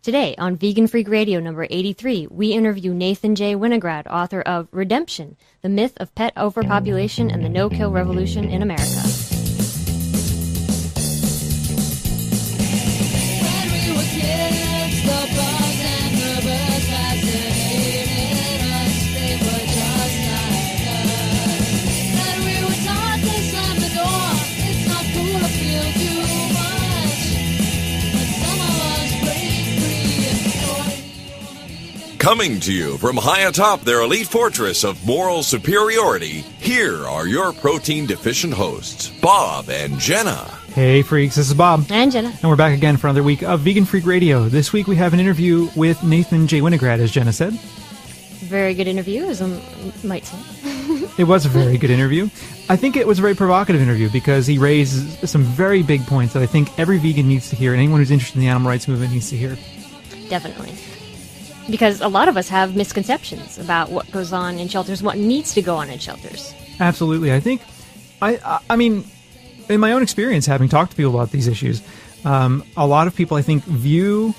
Today on Vegan Freak Radio number 83, we interview Nathan J. Winograd, author of Redemption, The Myth of Pet Overpopulation and the No-Kill Revolution in America. Coming to you from high atop their elite fortress of moral superiority, here are your protein-deficient hosts, Bob and Jenna. Hey, freaks, this is Bob. And Jenna. And we're back again for another week of Vegan Freak Radio. This week we have an interview with Nathan J. Winograd, as Jenna said. Very good interview, as I might say. It was a very good interview. I think it was a very provocative interview because he raised some very big points that I think every vegan needs to hear and anyone who's interested in the animal rights movement needs to hear. Definitely. Because a lot of us have misconceptions about what goes on in shelters, what needs to go on in shelters. Absolutely. I think, I mean, in my own experience, having talked to people about these issues, a lot of people, I think, view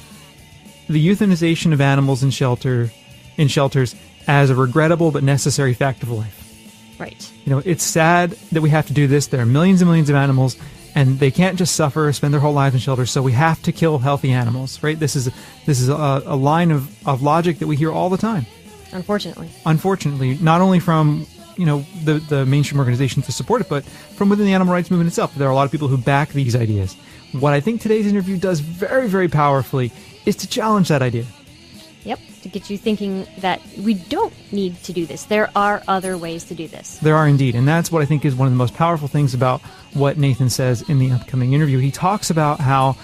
the euthanization of animals in shelters as a regrettable but necessary fact of life. Right. You know, it's sad that we have to do this. There are millions and millions of animals, and they can't just suffer, spend their whole lives in shelters, so we have to kill healthy animals, right? This is a line of logic that we hear all the time. Unfortunately, not only from, you know, the mainstream organizations that support it, but from within the animal rights movement itself. There are a lot of people who back these ideas. What I think today's interview does very, very powerfully is to challenge that idea. Yep, to get you thinking that we don't need to do this. There are other ways to do this. There are indeed, and that's what I think is one of the most powerful things about what Nathan says in the upcoming interview. He talks about how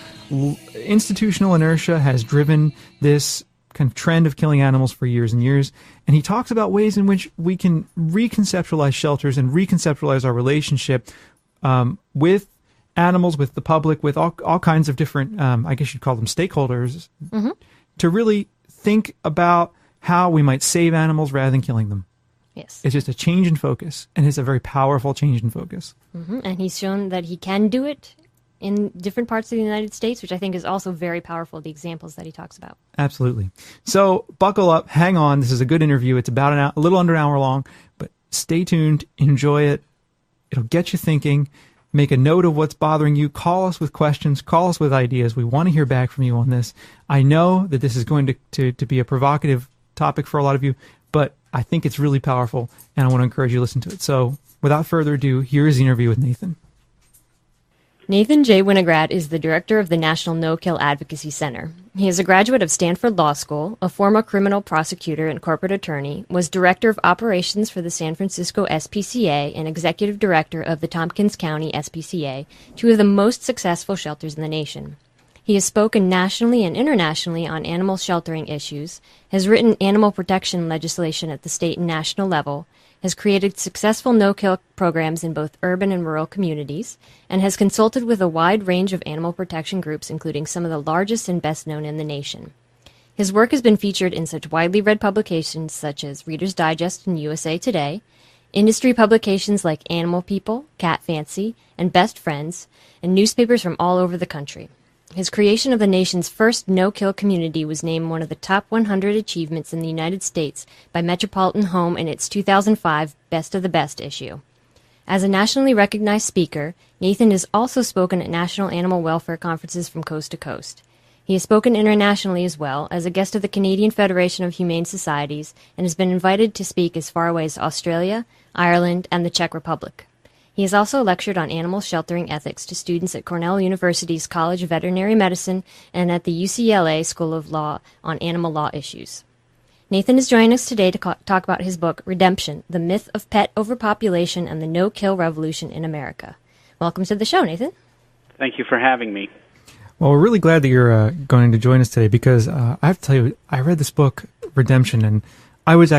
institutional inertia has driven this kind of trend of killing animals for years and years, and he talks about ways in which we can reconceptualize shelters and reconceptualize our relationship with animals, with the public, with all kinds of different, I guess you'd call them stakeholders, to really think about how we might save animals rather than killing them. Yes. It's just a change in focus, and it's a very powerful change in focus. And he's shown that he can do it in different parts of the United States, which I think is also very powerful, the examples that he talks about. Absolutely. So buckle up, hang on. This is a good interview. It's about a little under an hour long, but stay tuned, enjoy it. It'll get you thinking. Make a note of what's bothering you. Call us with questions. Call us with ideas. We want to hear back from you on this. I know that this is going to be a provocative topic for a lot of you, but I think it's really powerful, and I want to encourage you to listen to it. So without further ado, here is the interview with Nathan. Nathan J. Winograd is the director of the National No-Kill Advocacy Center. He is a graduate of Stanford Law School, a former criminal prosecutor and corporate attorney, was director of operations for the San Francisco SPCA and executive director of the Tompkins County SPCA, two of the most successful shelters in the nation. He has spoken nationally and internationally on animal sheltering issues, has written animal protection legislation at the state and national level, has created successful no-kill programs in both urban and rural communities, and has consulted with a wide range of animal protection groups, including some of the largest and best known in the nation. His work has been featured in such widely read publications such as Reader's Digest and USA Today, industry publications like Animal People, Cat Fancy, and Best Friends, and newspapers from all over the country. His creation of the nation's first no-kill community was named one of the top 100 achievements in the United States by Metropolitan Home in its 2005 Best of the Best issue. As a nationally recognized speaker, Nathan has also spoken at national animal welfare conferences from coast to coast. He has spoken internationally as well, as a guest of the Canadian Federation of Humane Societies, and has been invited to speak as far away as Australia, Ireland, and the Czech Republic. He has also lectured on animal sheltering ethics to students at Cornell University's College of Veterinary Medicine and at the UCLA School of Law on animal law issues. Nathan is joining us today to talk about his book, Redemption, The Myth of Pet Overpopulation and the No-Kill Revolution in America. Welcome to the show, Nathan. Thank you for having me. Well, we're really glad that you're going to join us today because I have to tell you, I read this book, Redemption, and I was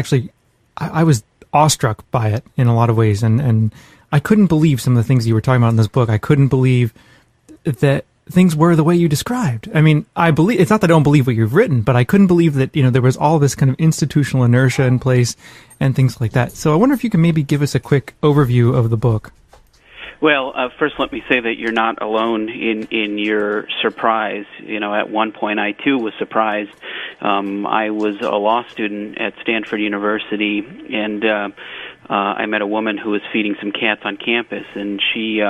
awestruck by it in a lot of ways, and I couldn't believe some of the things you were talking about in this book. I couldn't believe that things were the way you described. I mean, it's not that I don't believe what you've written, but I couldn't believe that, you know, there was all this kind of institutional inertia in place and things like that. So I wonder if you can maybe give us a quick overview of the book. Well, first let me say that you're not alone in your surprise. At one point I too was surprised. I was a law student at Stanford University, and I met a woman who was feeding some cats on campus, and she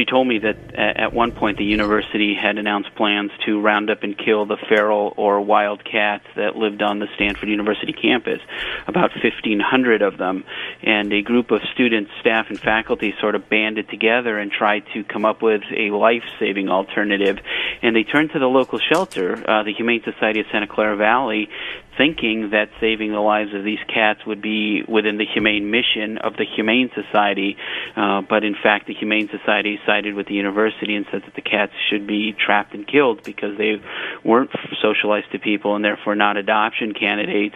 told me that at one point the university had announced plans to round up and kill the feral or wild cats that lived on the Stanford University campus, about 1,500 of them. And a group of students, staff, and faculty sort of banded together and tried to come up with a life-saving alternative. And they turned to the local shelter, the Humane Society of Santa Clara Valley, thinking that saving the lives of these cats would be within the humane mission of the Humane Society, but in fact the Humane Society sided with the university and said that the cats should be trapped and killed because they weren't socialized to people and therefore not adoption candidates.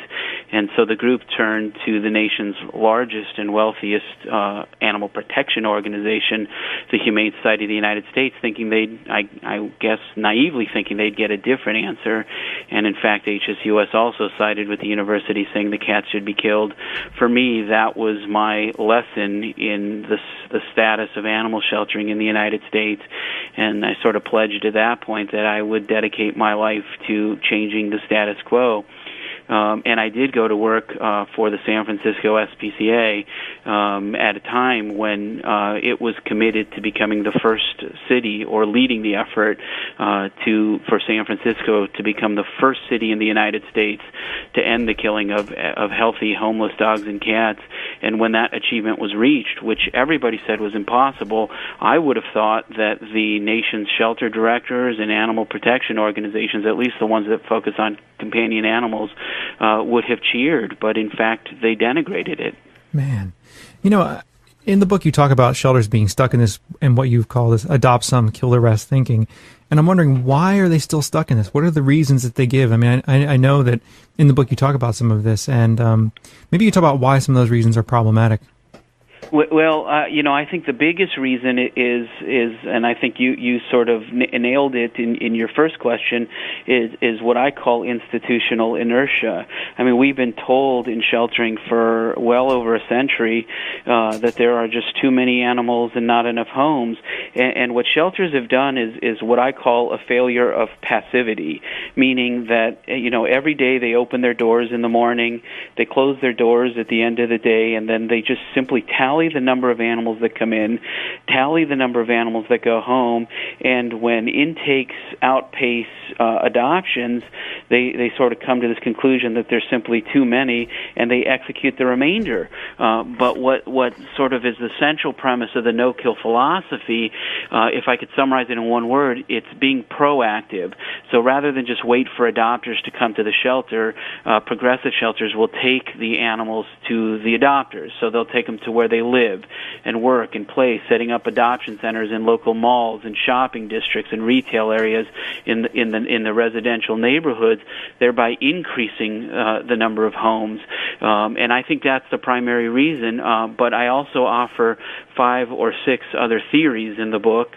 And so the group turned to the nation's largest and wealthiest animal protection organization, the Humane Society of the United States, thinking I guess naively thinking they'd get a different answer. And in fact HSUS also sided with the university, saying the cats should be killed. For me, that was my lesson in the status of animal sheltering in the United States, and I sort of pledged at that point that I would dedicate my life to changing the status quo. And I did go to work for the San Francisco SPCA at a time when it was committed to becoming the first city, or leading the effort for San Francisco to become the first city in the United States to end the killing of healthy homeless dogs and cats. And when that achievement was reached, which everybody said was impossible, I would have thought that the nation's shelter directors and animal protection organizations, at least the ones that focus on companion animals, would have cheered, but in fact they denigrated it. Man, in the book you talk about shelters being stuck in what you've called this adopt some, kill the rest thinking, and I'm wondering, why are they still stuck in this? What are the reasons that they give? I mean, I know that in the book you talk about some of this, and maybe you talk about why some of those reasons are problematic. Well, I think the biggest reason is, and I think you sort of nailed it in your first question, is what I call institutional inertia. I mean, we've been told in sheltering for well over a century that there are just too many animals and not enough homes. And what shelters have done is what I call a failure of passivity, meaning that, every day they open their doors in the morning, they close their doors at the end of the day, and then they just simply tally the number of animals that come in, tally the number of animals that go home, and when intakes outpace adoptions, they sort of come to this conclusion that there's simply too many, and they execute the remainder. But what sort of is the central premise of the no-kill philosophy, if I could summarize it in one word, it's being proactive. So rather than just wait for adopters to come to the shelter, progressive shelters will take the animals to the adopters. So they'll take them to where they live and work and play, setting up adoption centers in local malls and shopping districts and retail areas in the residential neighborhoods, thereby increasing the number of homes. And I think that's the primary reason. But I also offer 5 or 6 other theories in the book.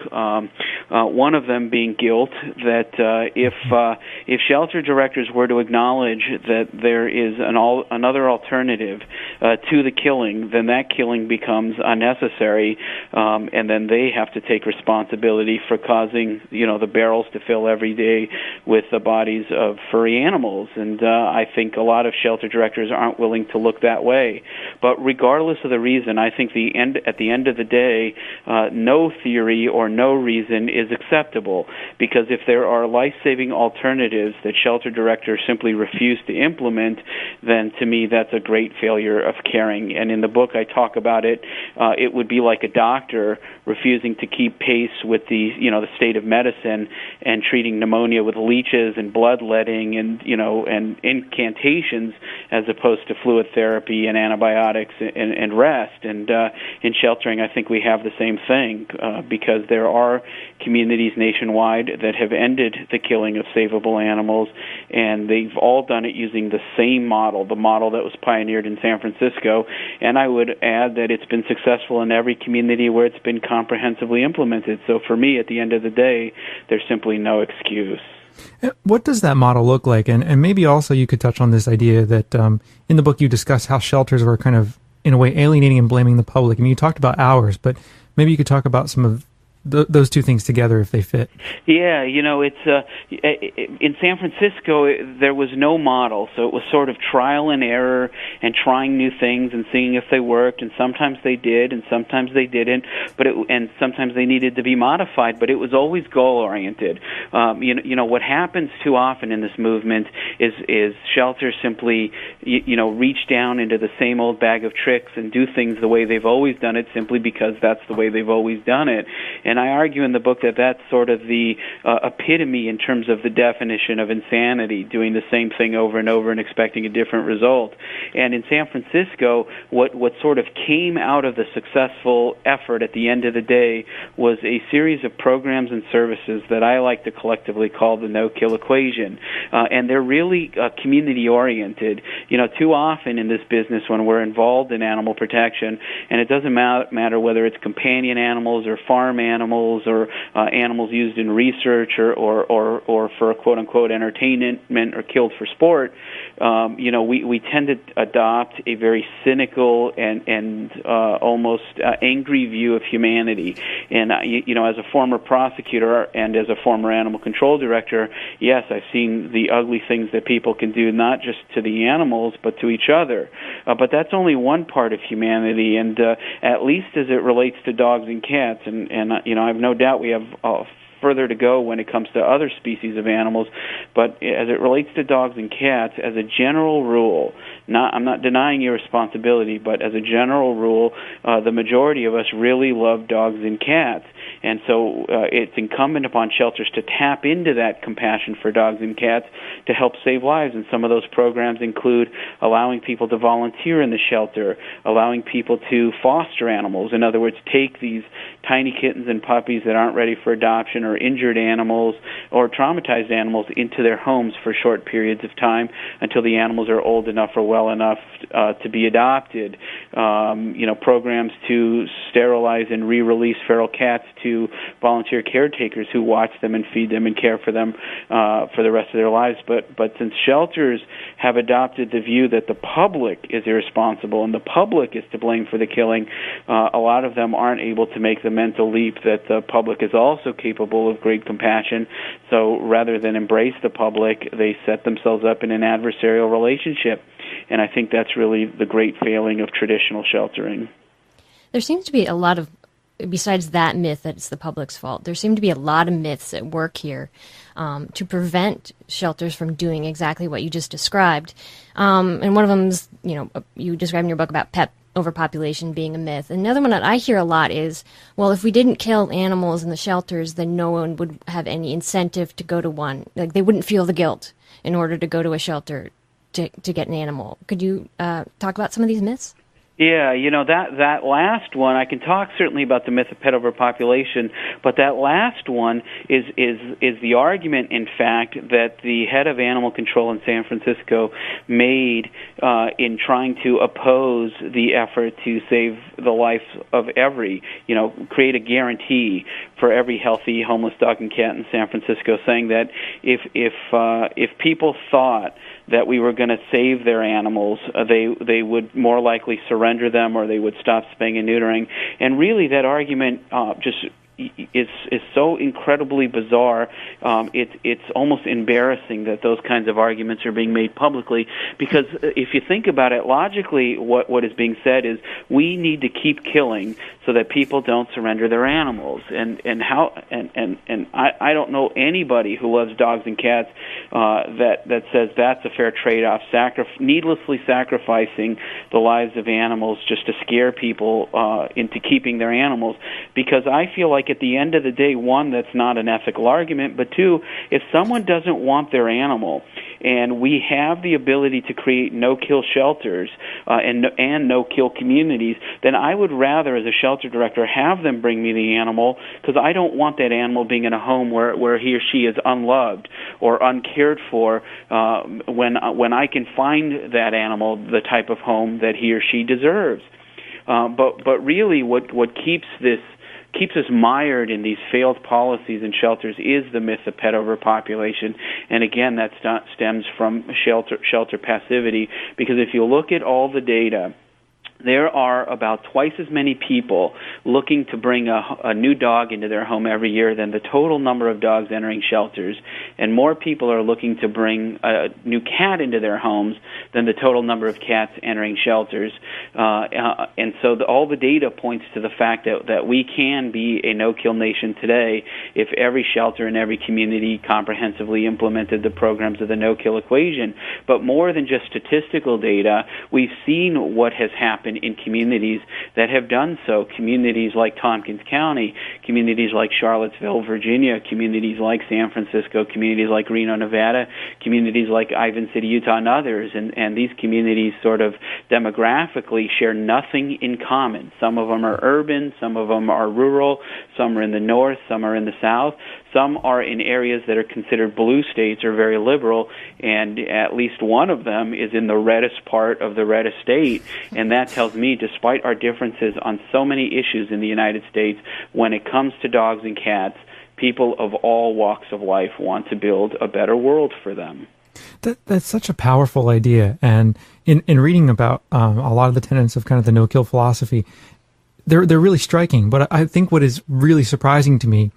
One of them being guilt. That if shelter directors were to acknowledge that there is another alternative to the killing, then that killing becomes unnecessary, and then they have to take responsibility for causing the barrels to fill every day with the bodies of furry animals. And I think a lot of shelter directors aren't willing to look that way. But regardless of the reason, I think at the end of the day, no theory or no reason is acceptable, because if there are life-saving alternatives that shelter directors simply refuse to implement, then to me that's a great failure of caring. And in the book I talk about it. It would be like a doctor refusing to keep pace with the state of medicine and treating pneumonia with leeches and bloodletting and incantations, as opposed to fluid therapy and antibiotics and rest. And in sheltering, I think we have the same thing, because there are communities nationwide that have ended the killing of savable animals, and they've all done it using the same model, the model that was pioneered in San Francisco. And I would add that it's been successful in every community where it's been comprehensively implemented. So for me, at the end of the day, there's simply no excuse. What does that model look like? And maybe also you could touch on this idea that in the book you discuss how shelters were kind of, in a way, alienating and blaming the public. I mean, you talked about hours, but Maybe you could talk about some of those two things together if they fit. Yeah, it's in San Francisco there was no model, so it was sort of trial and error and trying new things and seeing if they worked, and sometimes they did and sometimes they didn't, and sometimes they needed to be modified, but it was always goal oriented. What happens too often in this movement is shelters simply reach down into the same old bag of tricks and do things the way they've always done it simply because that's the way they've always done it. And I argue in the book that that's sort of the epitome in terms of the definition of insanity, doing the same thing over and over and expecting a different result. And in San Francisco, what sort of came out of the successful effort at the end of the day was a series of programs and services that I like to collectively call the no-kill equation. And they're really community-oriented. Too often in this business when we're involved in animal protection, and it doesn't matter whether it's companion animals or farm animals or animals used in research or for quote-unquote entertainment or killed for sport, we tend to adopt a very cynical and almost angry view of humanity. And, as a former prosecutor and as a former animal control director, yes, I've seen the ugly things that people can do, not just to the animals, but to each other. But that's only one part of humanity, and at least as it relates to dogs and cats, and I have no doubt we have further to go when it comes to other species of animals, but as it relates to dogs and cats, as a general rule, I'm not denying your responsibility, but as a general rule, the majority of us really love dogs and cats. And so it's incumbent upon shelters to tap into that compassion for dogs and cats to help save lives. And some of those programs include allowing people to volunteer in the shelter, allowing people to foster animals. In other words, take these tiny kittens and puppies that aren't ready for adoption or injured animals or traumatized animals into their homes for short periods of time until the animals are old enough or well enough to be adopted. Programs to sterilize and re-release feral cats to volunteer caretakers who watch them and feed them and care for them for the rest of their lives. But since shelters have adopted the view that the public is irresponsible and the public is to blame for the killing, a lot of them aren't able to make the mental leap that the public is also capable of great compassion. So rather than embrace the public, they set themselves up in an adversarial relationship. And I think that's really the great failing of traditional sheltering. There seems to be a lot of, besides that myth that it's the public's fault, there seem to be a lot of myths at work here to prevent shelters from doing exactly what you just described. And one of them is, you described in your book about pet overpopulation being a myth. Another one that I hear a lot is, well, if we didn't kill animals in the shelters, then no one would have any incentive to go to one. Like, they wouldn't feel the guilt in order to go to a shelter to get an animal. Could you talk about some of these myths? Yeah, that last one, I can talk certainly about the myth of pet overpopulation, but that last one is the argument, in fact, that the head of animal control in San Francisco made in trying to oppose the effort to save the life of create a guarantee for every healthy homeless dog and cat in San Francisco, saying that if people thought that we were going to save their animals, they would more likely surrender them, or they would stop spaying and neutering. And really, that argument just is so incredibly bizarre. It's almost embarrassing that those kinds of arguments are being made publicly, because if you think about it logically, what is being said is we need to keep killing so that people don't surrender their animals. And I don't know anybody who loves dogs and cats that says that's a fair trade-off, needlessly sacrificing the lives of animals just to scare people into keeping their animals. Because I feel like at the end of the day, one, that's not an ethical argument, but two, if someone doesn't want their animal, and we have the ability to create no-kill shelters and no-kill communities, then I would rather, as a shelter director, have them bring me the animal, because I don't want that animal being in a home where he or she is unloved or uncared for, when I can find that animal the type of home that he or she deserves. But really, what keeps us mired in these failed policies and shelters is the myth of pet overpopulation. And again, that stems from shelter passivity, because if you look at all the data there are about twice as many people looking to bring a new dog into their home every year than the total number of dogs entering shelters, and more people are looking to bring a new cat into their homes than the total number of cats entering shelters. And so all the data points to the fact that we can be a no-kill nation today if every shelter and every community comprehensively implemented the programs of the no-kill equation. But more than just statistical data, we've seen what has happened in communities that have done so. Communities like Tompkins County, communities like Charlottesville, Virginia, communities like San Francisco, communities like Reno, Nevada, communities like Ivins City, Utah, and others. And these communities sort of demographically share nothing in common. Some of them are urban, some of them are rural, some are in the north, some are in the south. Some are in areas that are considered blue states or very liberal, and at least one of them is in the reddest part of the reddest state. And that tells me, despite our differences on so many issues in the United States, when it comes to dogs and cats, people of all walks of life want to build a better world for them. That's such a powerful idea. And in reading about a lot of the tenets of kind of the no-kill philosophy, they're really striking. But I think what is really surprising to me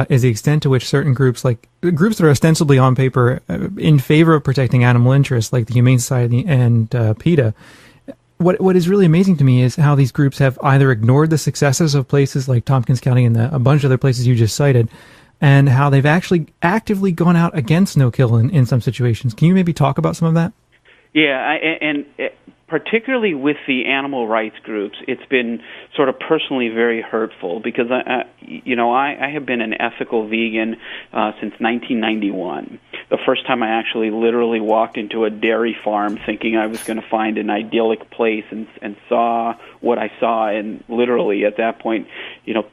is the extent to which certain groups, like groups that are ostensibly on paper in favor of protecting animal interests, like the Humane Society and PETA, what is really amazing to me is how these groups have either ignored the successes of places like Tompkins County and a bunch of other places you just cited, and how they've actually actively gone out against no-kill in some situations. Can you maybe talk about some of that? Yeah, and particularly with the animal rights groups, it's been sort of personally very hurtful because I have been an ethical vegan since 1991. The first time I actually literally walked into a dairy farm thinking I was going to find an idyllic place and saw what I saw, and literally at that point,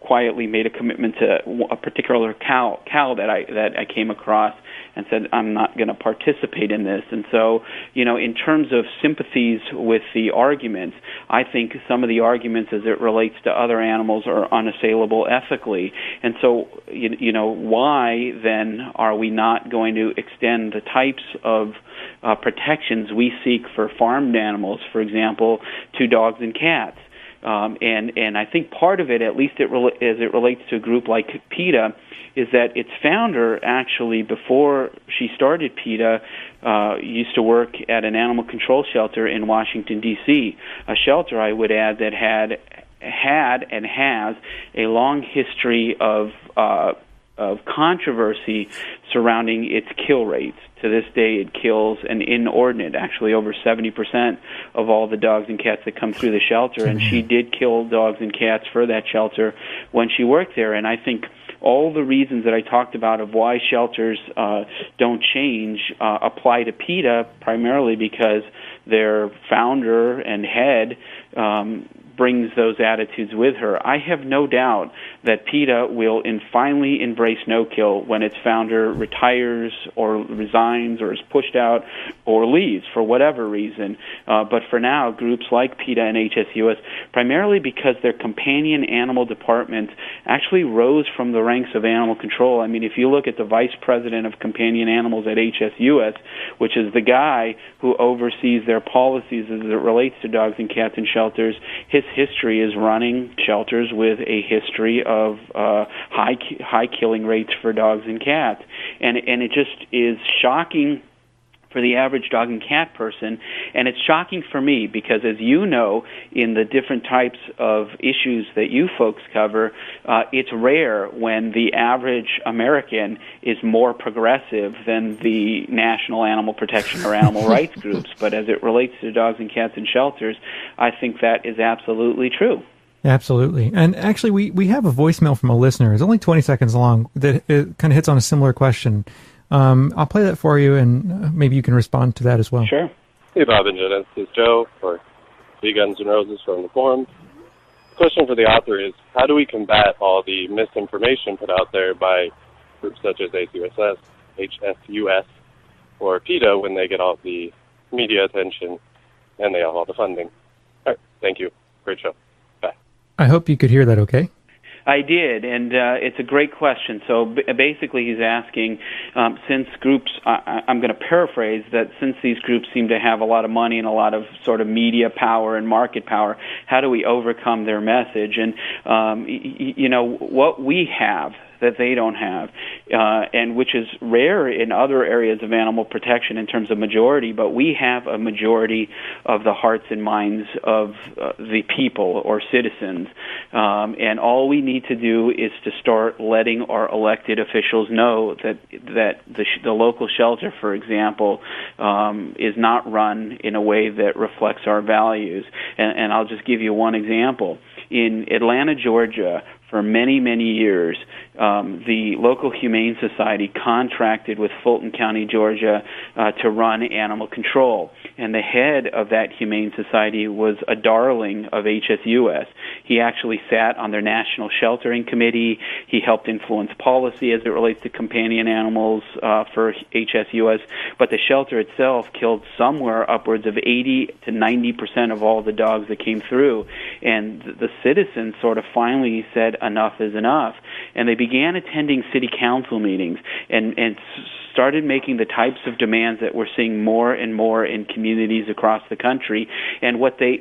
quietly made a commitment to a particular cow that I came across and said, I'm not going to participate in this. And so, in terms of sympathies with the arguments, I think some of the arguments as it relates to other animals are unassailable ethically. And so, why then are we not going to extend the types of protections we seek for farmed animals, for example, to dogs and cats? And I think part of it, at least as it relates to a group like PETA, is that its founder actually, before she started PETA, used to work at an animal control shelter in Washington, D.C., a shelter, I would add, that had and has a long history of controversy surrounding its kill rates. To this day, it kills an inordinate, actually over 70% of all the dogs and cats that come through the shelter, and she did kill dogs and cats for that shelter when she worked there. And I think all the reasons that I talked about of why shelters don't change apply to PETA, primarily because their founder and head brings those attitudes with her. I have no doubt that PETA will finally embrace no-kill when its founder retires or resigns or is pushed out or leaves for whatever reason. But for now, groups like PETA and HSUS, primarily because their companion animal departments actually rose from the ranks of animal control. I mean, if you look at the vice president of companion animals at HSUS, which is the guy who oversees their policies as it relates to dogs and cats in shelters, his history is running shelters with a history of high killing rates for dogs and cats, and it just is shocking for the average dog and cat person, and it's shocking for me because, as you know, in the different types of issues that you folks cover, it's rare when the average American is more progressive than the national animal protection or animal rights groups. But as it relates to dogs and cats in shelters, I think that is absolutely true. Absolutely. And actually, we have a voicemail from a listener. It's only 20 seconds long that it kind of hits on a similar question. I'll play that for you, and maybe you can respond to that as well. Sure. Hey, Bob and Jen, this is Joe, or Big Guns and Roses from the forum. The question for the author is, how do we combat all the misinformation put out there by groups such as HSUS, or PETA when they get all the media attention and they have all the funding? All right, thank you. Great show. Bye. I hope you could hear that okay. I did, and it's a great question. So basically he's asking, since groups, I'm going to paraphrase, that since these groups seem to have a lot of money and a lot of sort of media power and market power, how do we overcome their message? And, what we have that they don't have, and which is rare in other areas of animal protection in terms of majority, but we have a majority of the hearts and minds of the people or citizens. And all we need to do is to start letting our elected officials know that the local shelter, for example, is not run in a way that reflects our values. And I'll just give you one example. In Atlanta, Georgia, for many, many years, the local Humane Society contracted with Fulton County, Georgia, to run animal control. And the head of that Humane Society was a darling of HSUS. He actually sat on their National Sheltering Committee. He helped influence policy as it relates to companion animals for HSUS. But the shelter itself killed somewhere upwards of 80 to 90% of all the dogs that came through. And the citizens sort of finally said, enough is enough. And they began attending city council meetings and started making the types of demands that we're seeing more and more in communities across the country. And what they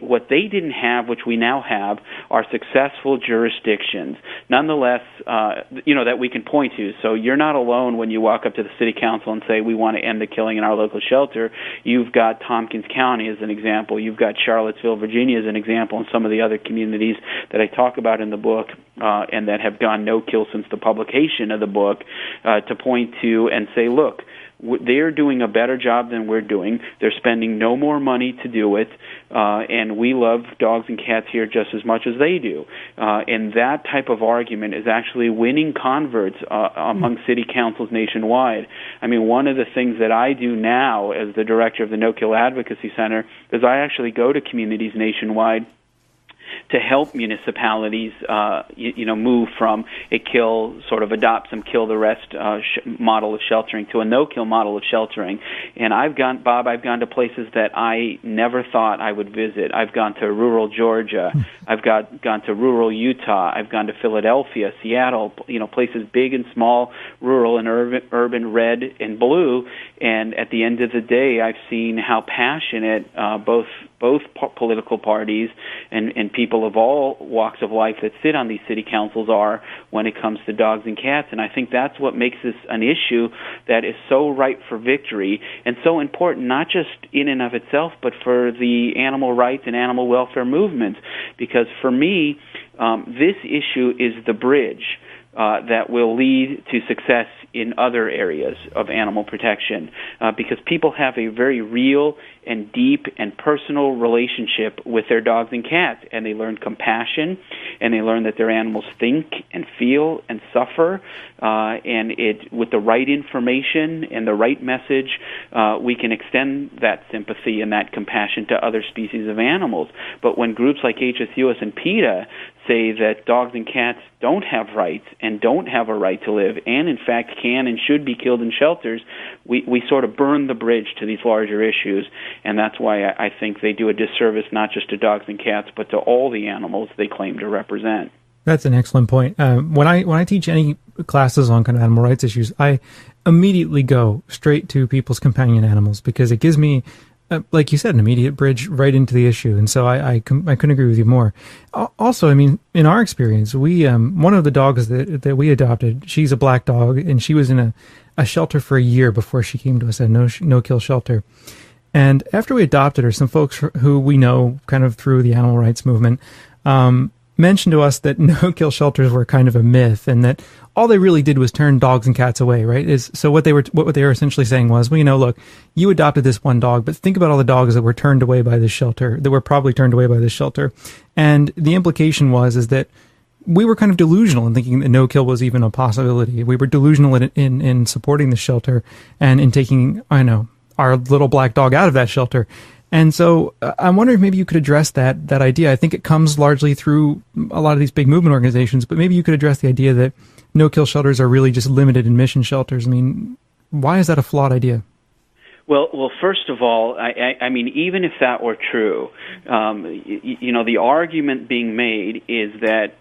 didn't have, which we now have, are successful jurisdictions. Nonetheless, that we can point to. So you're not alone when you walk up to the city council and say, we want to end the killing in our local shelter. You've got Tompkins County as an example. You've got Charlottesville, Virginia as an example, and some of the other communities that I talk about in the book and that have gone no-kill since the publication of the book to point to and say, look, they're doing a better job than we're doing. They're spending no more money to do it, and we love dogs and cats here just as much as they do. And that type of argument is actually winning converts among city councils nationwide. I mean, one of the things that I do now as the director of the No Kill Advocacy Center is I actually go to communities nationwide to help municipalities, move from a kill, sort of adopt some kill the rest model of sheltering to a no-kill model of sheltering. And I've gone to places that I never thought I would visit. I've gone to rural Georgia. I've gone to rural Utah. I've gone to Philadelphia, Seattle, places big and small, rural and urban, red and blue. And at the end of the day, I've seen how passionate both political parties and people of all walks of life that sit on these city councils are when it comes to dogs and cats. And I think that's what makes this an issue that is so ripe for victory and so important, not just in and of itself, but for the animal rights and animal welfare movements. Because for me, this issue is the bridge that will lead to success in other areas of animal protection, because people have a very real and deep and personal relationship with their dogs and cats, and they learn compassion, and they learn that their animals think and feel and suffer, and with the right information and the right message, we can extend that sympathy and that compassion to other species of animals. But when groups like HSUS and PETA say that dogs and cats don't have rights and don't have a right to live, and in fact can and should be killed in shelters, we sort of burn the bridge to these larger issues, and that's why I think they do a disservice not just to dogs and cats, but to all the animals they claim to represent. That's an excellent point. When I teach any classes on kind of animal rights issues, I immediately go straight to people's companion animals because it gives me, like you said, an immediate bridge right into the issue. And so I couldn't agree with you more. Also, I mean, in our experience, we one of the dogs that we adopted, she's a black dog, and she was in a shelter for a year before she came to us at no-kill shelter. And after we adopted her, some folks who we know kind of through the animal rights movement mentioned to us that no-kill shelters were kind of a myth, and that all they really did was turn dogs and cats away, right? So what they were essentially saying was, well, look, you adopted this one dog, but think about all the dogs that were turned away by this shelter, that were probably turned away by this shelter. And the implication is that we were kind of delusional in thinking that no-kill was even a possibility. We were delusional in supporting the shelter and in taking, our little black dog out of that shelter. And so I'm wondering if maybe you could address that idea. I think it comes largely through a lot of these big movement organizations, but maybe you could address the idea that no-kill shelters are really just limited admission shelters. I mean, why is that a flawed idea? Well, first of all, I mean, even if that were true, the argument being made is that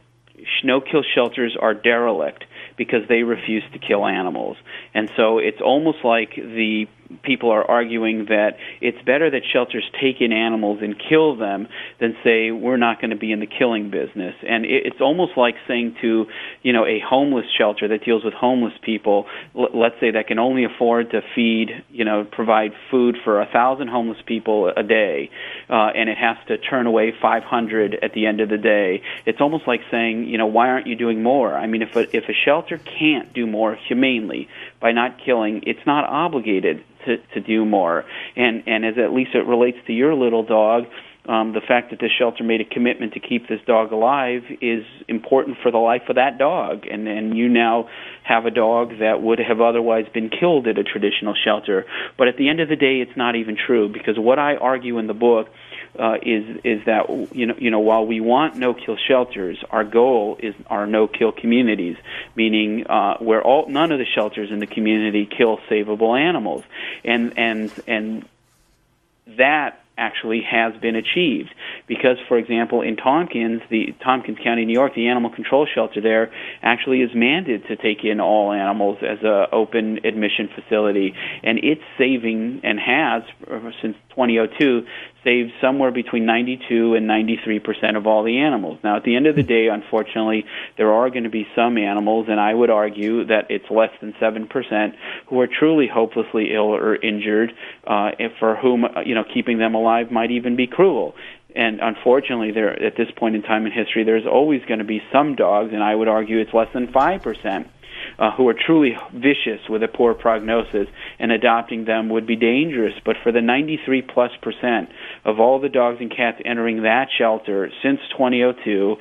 no-kill shelters are derelict because they refuse to kill animals. And so it's almost like the people are arguing that it's better that shelters take in animals and kill them than say we're not going to be in the killing business. And it's almost like saying to, a homeless shelter that deals with homeless people, let's say that can only afford to feed, provide food for 1,000 homeless people a day, and it has to turn away 500 at the end of the day. It's almost like saying, why aren't you doing more? I mean, if a shelter can't do more humanely by not killing, it's not obligated to do more. And as at least it relates to your little dog, the fact that the shelter made a commitment to keep this dog alive is important for the life of that dog. And you now have a dog that would have otherwise been killed at a traditional shelter. But at the end of the day, it's not even true, because what I argue in the book is that while we want no-kill shelters, our goal are no-kill communities, meaning where none of the shelters in the community kill savable animals, and that actually has been achieved because, for example, in Tompkins County, New York, the animal control shelter there actually is mandated to take in all animals as an open admission facility, and it's saving and has since 2002 saved somewhere between 92 and 93% of all the animals. Now, at the end of the day, unfortunately, there are going to be some animals, and I would argue that it's less than 7%, who are truly hopelessly ill or injured, for whom keeping them alive might even be cruel. And unfortunately, at this point in time in history, there's always going to be some dogs, and I would argue it's less than 5%. Who are truly vicious with a poor prognosis, and adopting them would be dangerous. But for the 93+% of all the dogs and cats entering that shelter since 2002,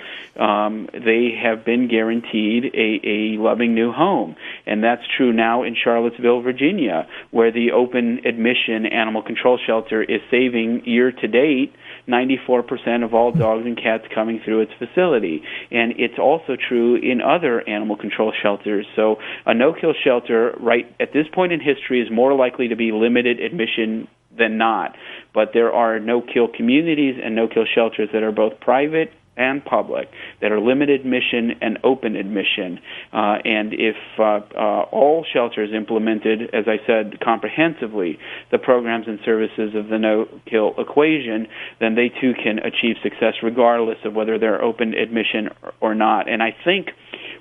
they have been guaranteed a loving new home. And that's true now in Charlottesville, Virginia, where the open admission animal control shelter is saving year to date 94% of all dogs and cats coming through its facility. And it's also true in other animal control shelters. So a no-kill shelter, right at this point in history, is more likely to be limited admission than not. But there are no-kill communities and no-kill shelters that are both private and public, that are limited admission and open admission. And if all shelters implemented, as I said, comprehensively, the programs and services of the no-kill equation, then they too can achieve success regardless of whether they're open admission or not. And I think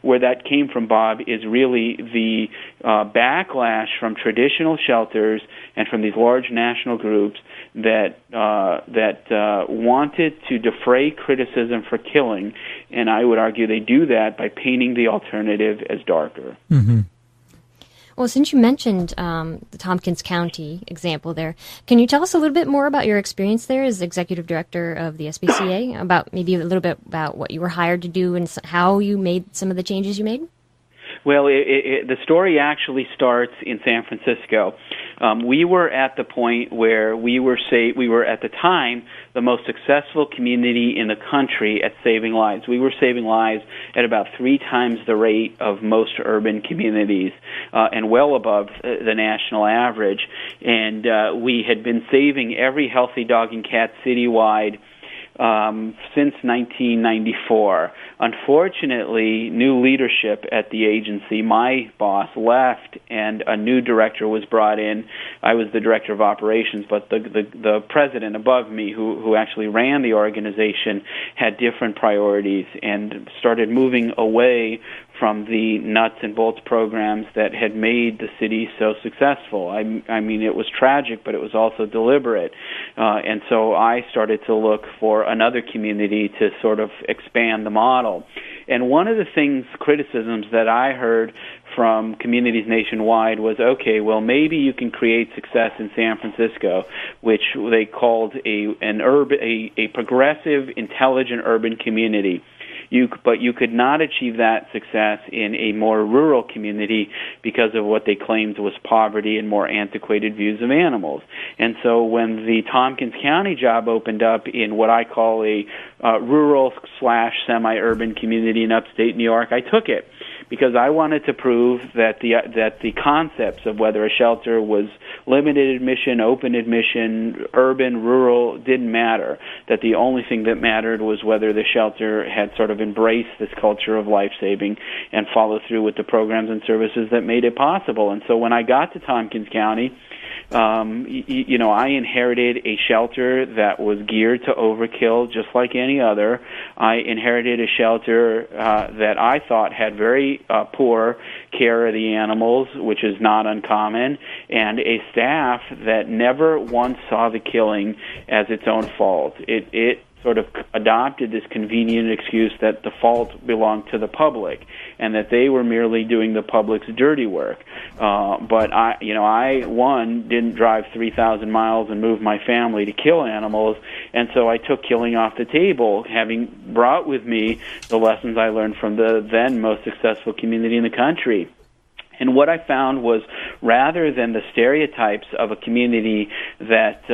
where that came from, Bob, is really the backlash from traditional shelters and from these large national groups that wanted to defray criticism for killing, and I would argue they do that by painting the alternative as darker. Mm-hmm. Well, since you mentioned the Tompkins County example there, can you tell us a little bit more about your experience there as executive director of the SPCA, about maybe a little bit about what you were hired to do and how you made some of the changes you made? Well, the story actually starts in San Francisco. We were at the point where we were at the time the most successful community in the country at saving lives. We were saving lives at about 3 times the rate of most urban communities, and well above the national average. And we had been saving every healthy dog and cat citywide since 1994. Unfortunately, new leadership at the agency, my boss, left, and a new director was brought in. I was the director of operations, but the president above me, who actually ran the organization, had different priorities and started moving away from the nuts and bolts programs that had made the city so successful. I mean, it was tragic, but it was also deliberate. And so I started to look for another community to sort of expand the model. And one of the criticisms that I heard from communities nationwide was, okay, well, maybe you can create success in San Francisco, which they called a progressive, intelligent urban community. But you could not achieve that success in a more rural community because of what they claimed was poverty and more antiquated views of animals. And so when the Tompkins County job opened up in what I call a rural/semi-urban community in upstate New York, I took it because I wanted to prove that the concepts of whether a shelter was limited admission, open admission, urban, rural, didn't matter. That the only thing that mattered was whether the shelter had sort of embraced this culture of life-saving and followed through with the programs and services that made it possible. And so when I got to Tompkins County, I inherited a shelter that was geared to overkill just like any other. I inherited a shelter that I thought had very poor care of the animals, which is not uncommon, and a staff that never once saw the killing as its own fault. It sort of adopted this convenient excuse that the fault belonged to the public and that they were merely doing the public's dirty work. But I didn't drive 3,000 miles and move my family to kill animals, and so I took killing off the table, having brought with me the lessons I learned from the then most successful community in the country. And what I found was, rather than the stereotypes of a community that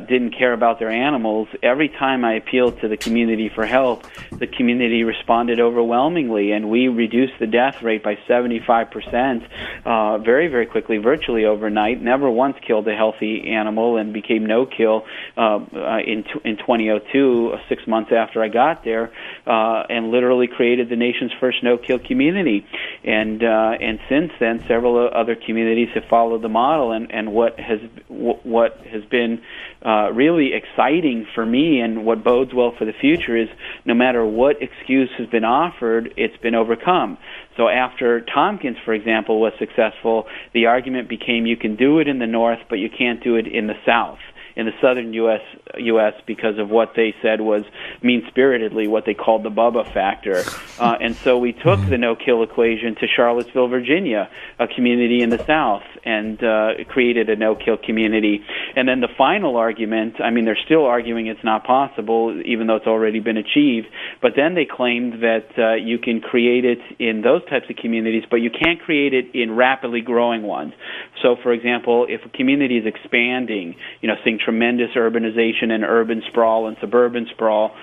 didn't care about their animals, every time I appealed to the community for help, the community responded overwhelmingly, and we reduced the death rate by 75% very, very quickly, virtually overnight. Never once killed a healthy animal, and became no-kill in 2002, 6 months after I got there, and literally created the nation's first no-kill community. And since then, several other communities have followed the model, and what has been really exciting for me, and what bodes well for the future, is no matter what excuse has been offered, it's been overcome. So after Tompkins, for example, was successful, the argument became you can do it in the north, but you can't do it in the south, in the southern U.S. because of what they said was mean-spiritedly what they called the Bubba factor. And so we took the no-kill equation to Charlottesville, Virginia, a community in the south, and created a no-kill community. And then the final argument, they're still arguing it's not possible, even though it's already been achieved, but then they claimed that you can create it in those types of communities, but you can't create it in rapidly growing ones. So, for example, if a community is expanding, seeing tremendous urbanization and urban sprawl and suburban sprawl,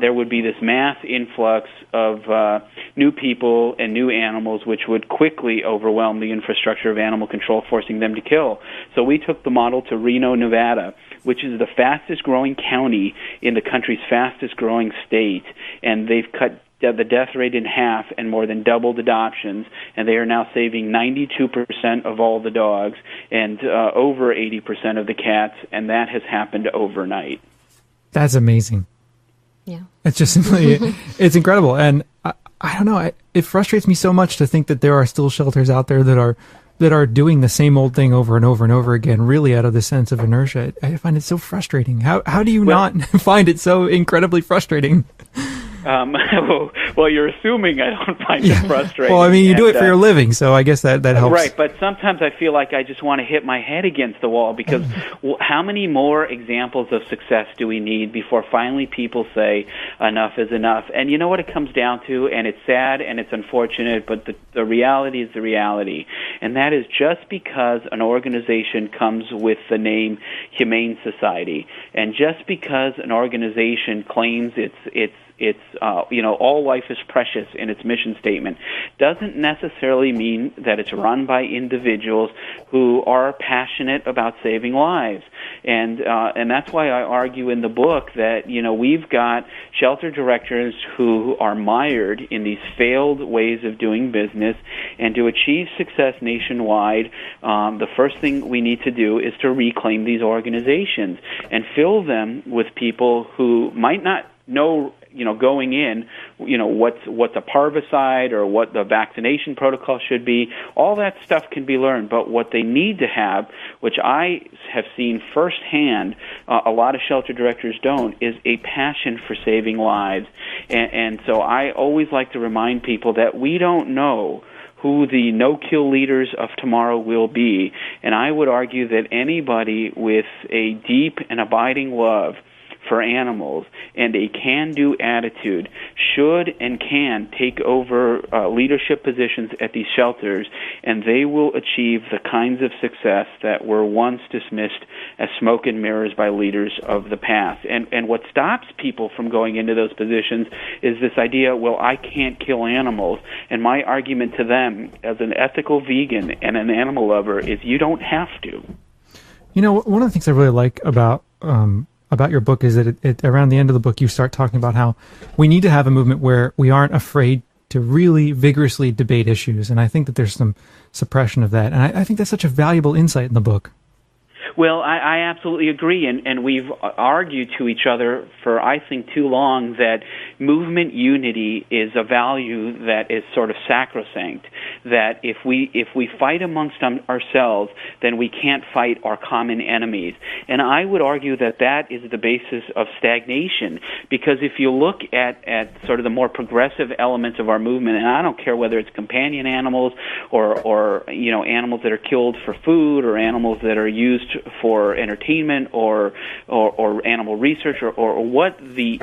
there would be this mass influx of new people and new animals, which would quickly overwhelm the infrastructure of animal control, forcing them to kill. So we took the model to Reno, Nevada, which is the fastest-growing county in the country's fastest-growing state, and they've cut the death rate in half and more than doubled adoptions, and they are now saving 92% of all the dogs and over 80% of the cats, and that has happened overnight. That's amazing. Yeah. It's just simply, it's incredible. And I don't know, it frustrates me so much to think that there are still shelters out there that are doing the same old thing over and over and over again, really out of the sense of inertia. I find it so frustrating. How do you not find it so incredibly frustrating? Well, you're assuming I don't find it frustrating. Well, you do it for your living, so I guess that helps. Right, but sometimes I feel like I just want to hit my head against the wall, because how many more examples of success do we need before finally people say enough is enough? And you know what it comes down to, and it's sad and it's unfortunate, but the reality is the reality, and that is just because an organization comes with the name Humane Society, and just because an organization claims it's all life is precious in its mission statement, doesn't necessarily mean that it's run by individuals who are passionate about saving lives. And that's why I argue in the book that, we've got shelter directors who are mired in these failed ways of doing business, and to achieve success nationwide, the first thing we need to do is to reclaim these organizations and fill them with people who might not know, going in, what's a parvicide or what the vaccination protocol should be. All that stuff can be learned, but what they need to have, which I have seen firsthand, a lot of shelter directors don't, is a passion for saving lives. And so I always like to remind people that we don't know who the no-kill leaders of tomorrow will be. And I would argue that anybody with a deep and abiding love for animals and a can-do attitude should and can take over leadership positions at these shelters, and they will achieve the kinds of success that were once dismissed as smoke and mirrors by leaders of the past. And what stops people from going into those positions is this idea, well, I can't kill animals. And my argument to them as an ethical vegan and an animal lover is you don't have to. You know, one of the things I really like about your book is that it around the end of the book you start talking about how we need to have a movement where we aren't afraid to really vigorously debate issues, and I think that there's some suppression of that, and I think that's such a valuable insight in the book. Well, I absolutely agree, and we've argued to each other for, I think, too long that movement unity is a value that is sort of sacrosanct, that if we fight amongst ourselves, then we can't fight our common enemies. And I would argue that that is the basis of stagnation, because if you look at sort of the more progressive elements of our movement, and I don't care whether it's companion animals or animals that are killed for food or animals that are used for entertainment or animal research or what the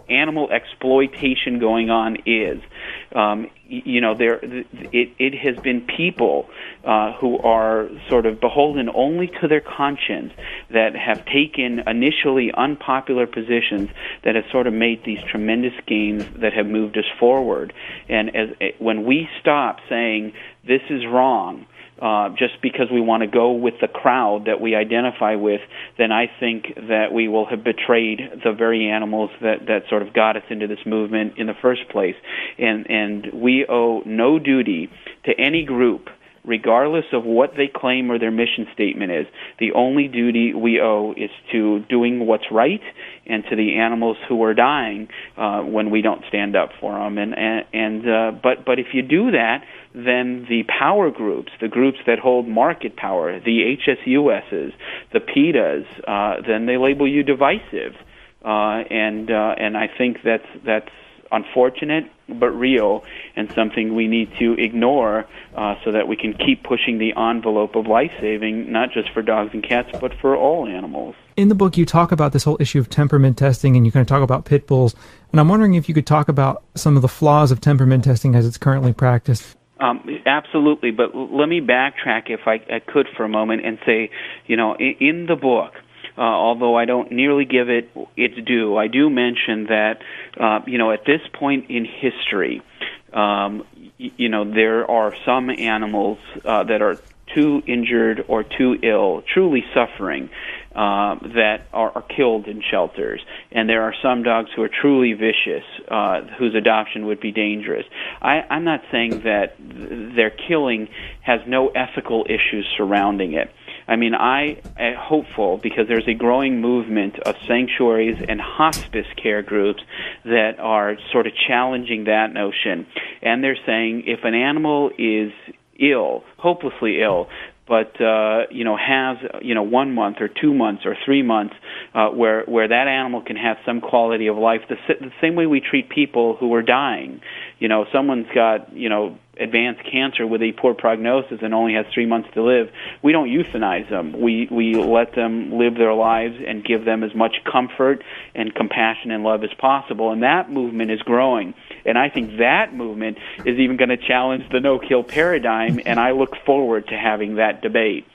animal exploitation going on is. It has been people who are sort of beholden only to their conscience that have taken initially unpopular positions that have sort of made these tremendous gains that have moved us forward. And when we stop saying this is wrong, just because we want to go with the crowd that we identify with, then I think that we will have betrayed the very animals that sort of got us into this movement in the first place. And we owe no duty to any group, regardless of what they claim or their mission statement is. The only duty we owe is to doing what's right and to the animals who are dying when we don't stand up for them. But if you do that, then the power groups, the groups that hold market power, the HSUSs, the PETAs, then they label you divisive. And I think that's unfortunate but real, and something we need to ignore so that we can keep pushing the envelope of life-saving, not just for dogs and cats, but for all animals. In the book, you talk about this whole issue of temperament testing, and you kind of talk about pit bulls. And I'm wondering if you could talk about some of the flaws of temperament testing as it's currently practiced. Absolutely, but let me backtrack if I could for a moment and say, in the book, although I don't nearly give it its due, I do mention that, at this point in history, there are some animals that are too injured or too ill, truly suffering, that are killed in shelters. And there are some dogs who are truly vicious, whose adoption would be dangerous. I'm not saying that their killing has no ethical issues surrounding it. I mean, I am hopeful because there's a growing movement of sanctuaries and hospice care groups that are sort of challenging that notion. And they're saying if an animal is ill, hopelessly ill, but has 1 month or 2 months or 3 months where that animal can have some quality of life, the same way we treat people who are dying. Someone's got advanced cancer with a poor prognosis and only has 3 months to live. We don't euthanize them. We let them live their lives and give them as much comfort and compassion and love as possible. And that movement is growing. And I think that movement is even going to challenge the no-kill paradigm, and I look forward to having that debate.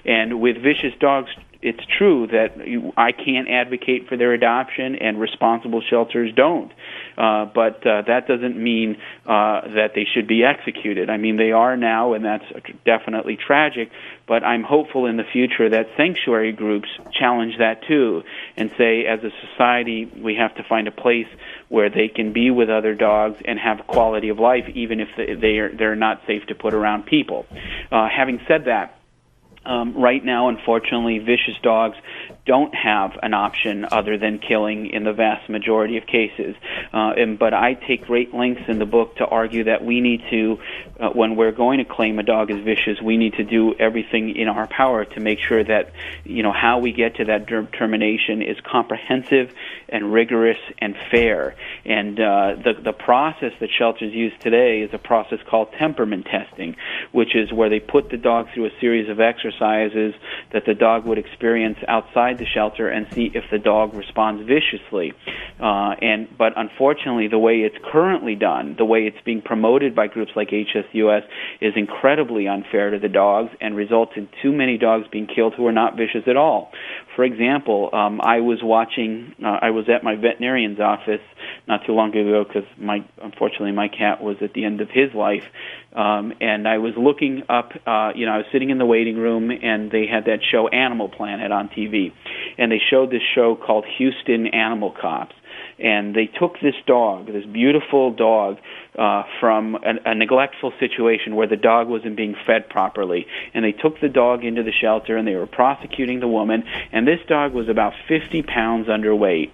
And with vicious dogs, it's true that I can't advocate for their adoption, and responsible shelters don't. But that doesn't mean that they should be executed. I mean, they are now, and that's definitely tragic. But I'm hopeful in the future that sanctuary groups challenge that too and say, as a society, we have to find a place where they can be with other dogs and have quality of life, even if they're not safe to put around people. Having said that, right now, unfortunately, vicious dogs don't have an option other than killing in the vast majority of cases. But I take great lengths in the book to argue that we need to, when we're going to claim a dog as vicious, we need to do everything in our power to make sure that, how we get to that determination is comprehensive and rigorous and fair. And the process that shelters use today is a process called temperament testing, which is where they put the dog through a series of exercises that the dog would experience outside inside the shelter and see if the dog responds viciously. But unfortunately, the way it's currently done, the way it's being promoted by groups like HSUS, is incredibly unfair to the dogs and results in too many dogs being killed who are not vicious at all. For example, I was at my veterinarian's office not too long ago because unfortunately my cat was at the end of his life, and I was looking up, I was sitting in the waiting room, and they had that show Animal Planet on TV, and they showed this show called Houston Animal Cops. And they took this dog, this beautiful dog, from a neglectful situation where the dog wasn't being fed properly. And they took the dog into the shelter, and they were prosecuting the woman. And this dog was about 50 pounds underweight.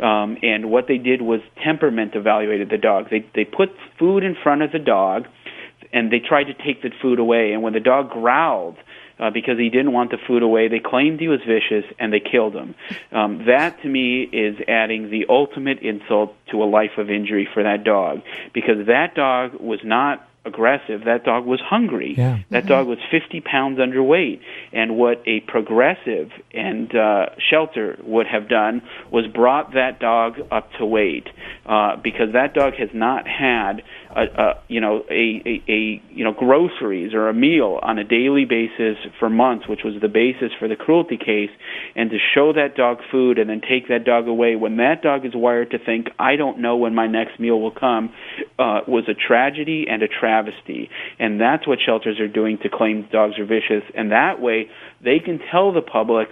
And what they did was temperament evaluated the dog. They put food in front of the dog, and they tried to take the food away. And when the dog growled, because he didn't want the food away, they claimed he was vicious, and they killed him. That, to me, is adding the ultimate insult to a life of injury for that dog, because that dog was not aggressive. That dog was hungry. Yeah. That dog was 50 pounds underweight. And what a progressive and shelter would have done was brought that dog up to weight, because that dog has not had groceries or a meal on a daily basis for months, which was the basis for the cruelty case. And to show that dog food and then take that dog away when that dog is wired to think, I don't know when my next meal will come, was a tragedy and a travesty. And that's what shelters are doing to claim dogs are vicious. And that way they can tell the public,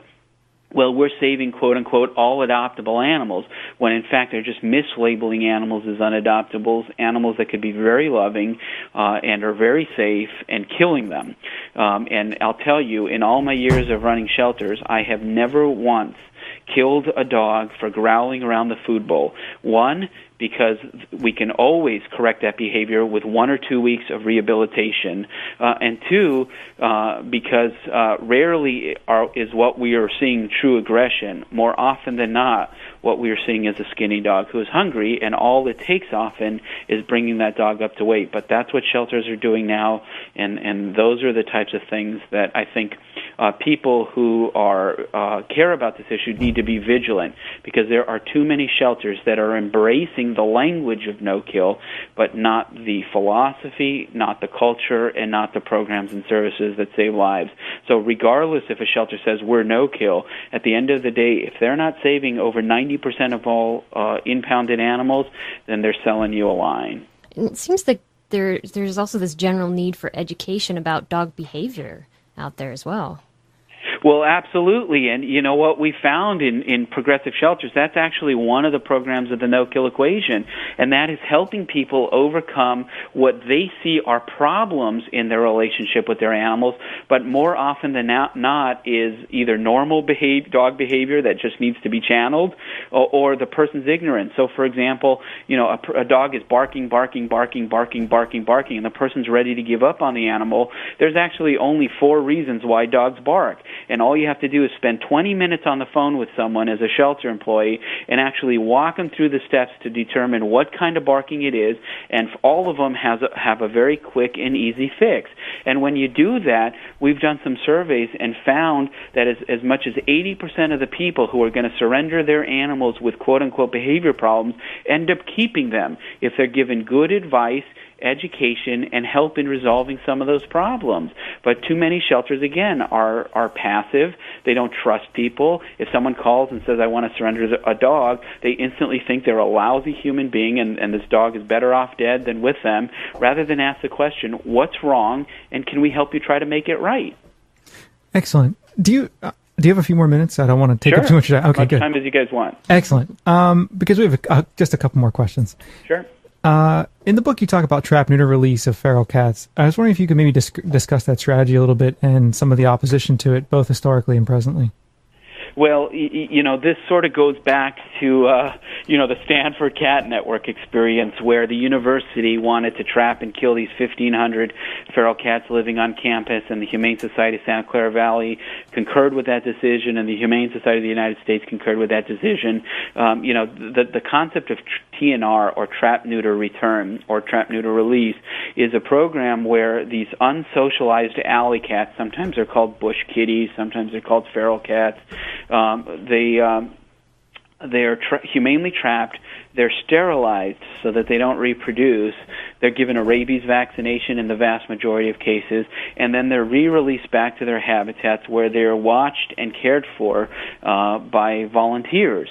well, we're saving, quote-unquote, all adoptable animals, when in fact they're just mislabeling animals as unadoptables, animals that could be very loving and are very safe, and killing them. And I'll tell you, in all my years of running shelters, I have never once killed a dog for growling around the food bowl. One, because we can always correct that behavior with 1 or 2 weeks of rehabilitation, and two, because rarely is what we are seeing true aggression. More often than not, what we are seeing is a skinny dog who is hungry, and all it takes often is bringing that dog up to weight. But that's what shelters are doing now, and those are the types of things that I think people who care about this issue need to be vigilant, because there are too many shelters that are embracing the language of no-kill, but not the philosophy, not the culture, and not the programs and services that save lives. So regardless if a shelter says we're no-kill, at the end of the day, if they're not saving over 90% of all impounded animals, then they're selling you a line. And it seems like there's also this general need for education about dog behavior out there as well. Well, absolutely. And you know what we found in progressive shelters, that's actually one of the programs of the no-kill equation, and that is helping people overcome what they see are problems in their relationship with their animals, but more often than not is either normal dog behavior that just needs to be channeled, or the person's ignorance. So, for example, a dog is barking, and the person's ready to give up on the animal. There's actually only 4 reasons why dogs bark. And all you have to do is spend 20 minutes on the phone with someone as a shelter employee and actually walk them through the steps to determine what kind of barking it is, and all of them have a very quick and easy fix. And when you do that, we've done some surveys and found that as much as 80% of the people who are going to surrender their animals with quote-unquote behavior problems end up keeping them if they're given good advice, education, and help in resolving some of those problems. But too many shelters, again, are passive. They don't trust people. If someone calls and says, I want to surrender a dog, they instantly think they're a lousy human being and this dog is better off dead than with them, rather than ask the question, what's wrong, and can we help you try to make it right? Excellent. Do you have a few more minutes? I don't want to take up too much time. Okay, much good. time as you guys want. Excellent. Because we have just a couple more questions. Sure. In the book, you talk about trap, neuter, release of feral cats. I was wondering if you could maybe discuss that strategy a little bit and some of the opposition to it, both historically and presently. Well, this sort of goes back to, the Stanford Cat Network experience, where the university wanted to trap and kill these 1,500 feral cats living on campus, and the Humane Society of Santa Clara Valley concurred with that decision, and the Humane Society of the United States concurred with that decision. The concept of TNR, or trap, neuter, return, or trap, neuter, release, is a program where these unsocialized alley cats, sometimes they're called bush kitties, sometimes they're called feral cats, they're humanely trapped, they're sterilized so that they don't reproduce, they're given a rabies vaccination in the vast majority of cases, and then they're re-released back to their habitats where they're watched and cared for by volunteers.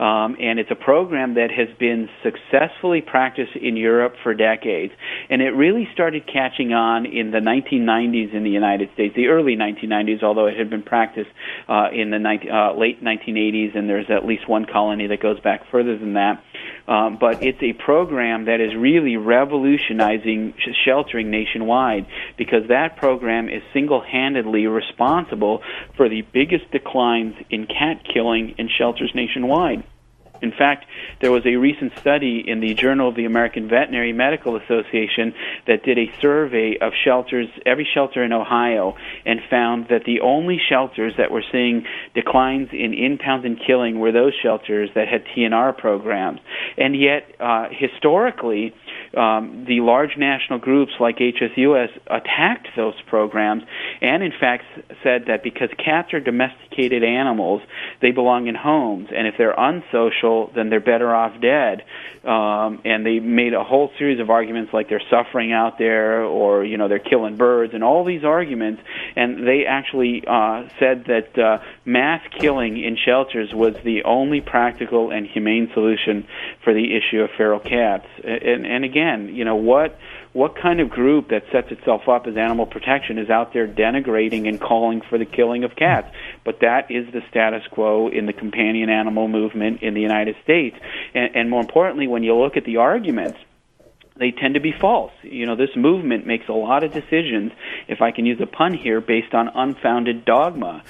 And it's a program that has been successfully practiced in Europe for decades. And it really started catching on in the 1990s in the United States, the early 1990s, although it had been practiced in the late 1980s, and there's at least one colony that goes back further than that. But it's a program that is really revolutionizing sheltering nationwide, because that program is single-handedly responsible for the biggest declines in cat killing in shelters nationwide. In fact, there was a recent study in the Journal of the American Veterinary Medical Association that did a survey of shelters, every shelter in Ohio, and found that the only shelters that were seeing declines in impounds and killing were those shelters that had TNR programs. And yet, historically, the large national groups like HSUS attacked those programs and, in fact, said that because cats are domesticated animals, they belong in homes, and if they're unsocial, then they're better off dead. And they made a whole series of arguments like they're suffering out there, or they're killing birds, and all these arguments. And they actually said that mass killing in shelters was the only practical and humane solution for the issue of feral cats. And again, what kind of group that sets itself up as animal protection is out there denigrating and calling for the killing of cats? But that is the status quo in the companion animal movement in the United States. And more importantly, when you look at the arguments, they tend to be false. This movement makes a lot of decisions, if I can use a pun here, based on unfounded dogma.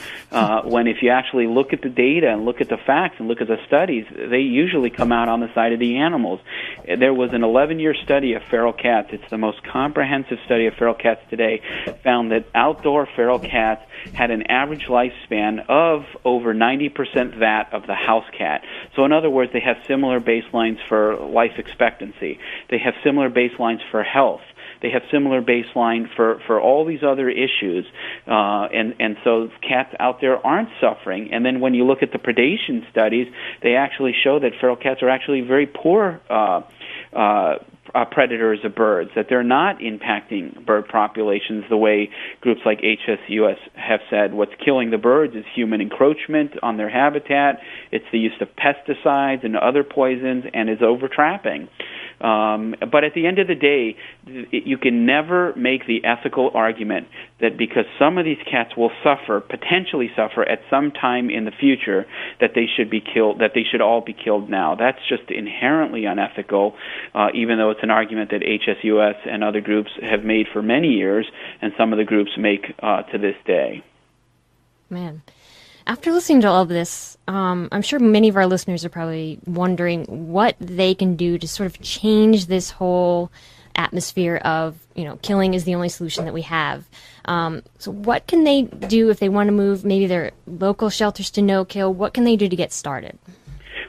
When if you actually look at the data and look at the facts and look at the studies, they usually come out on the side of the animals. There was an 11-year study of feral cats. It's the most comprehensive study of feral cats today. Found that outdoor feral cats had an average lifespan of over 90% that of the house cat. So in other words, they have similar baselines for life expectancy. They have similar baselines for health. They have similar baseline for all these other issues, and so cats out there aren't suffering. And then when you look at the predation studies, they actually show that feral cats are actually very poor predators of birds, that they're not impacting bird populations the way groups like HSUS have said. What's killing the birds is human encroachment on their habitat, it's the use of pesticides and other poisons, and is overtrapping. But at the end of the day, you can never make the ethical argument that because some of these cats will potentially suffer at some time in the future, that they should be killed, that they should all be killed now. That's just inherently unethical, even though it's an argument that HSUS and other groups have made for many years, and some of the groups make to this day. Man. After listening to all of this, I'm sure many of our listeners are probably wondering what they can do to sort of change this whole atmosphere of, killing is the only solution that we have. So what can they do if they want to move maybe their local shelters to no-kill? What can they do to get started?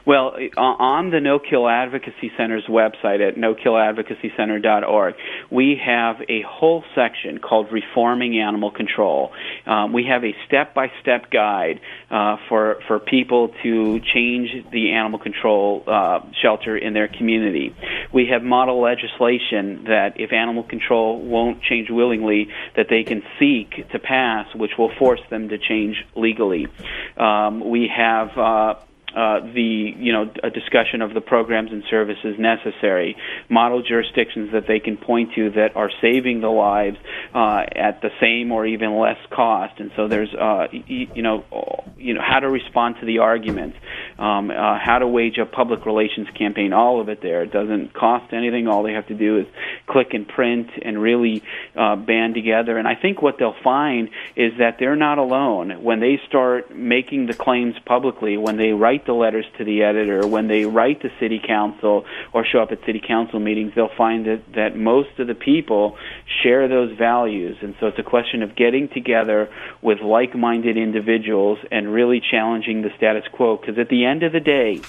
Well, on the No Kill Advocacy Center's website at nokilladvocacycenter.org, we have a whole section called Reforming Animal Control. We have a step-by-step guide for people to change the animal control shelter in their community. We have model legislation that if animal control won't change willingly, that they can seek to pass, which will force them to change legally. We have a discussion of the programs and services necessary, model jurisdictions that they can point to that are saving the lives at the same or even less cost. And so there's, how to respond to the arguments. how to wage a public relations campaign, all of it there. It doesn't cost anything. All they have to do is click and print and really band together. And I think what they'll find is that they're not alone. When they start making the claims publicly, when they write the letters to the editor, when they write to city council or show up at city council meetings, they'll find that most of the people share those values. And so it's a question of getting together with like-minded individuals and really challenging the status quo. Because at the end of the day,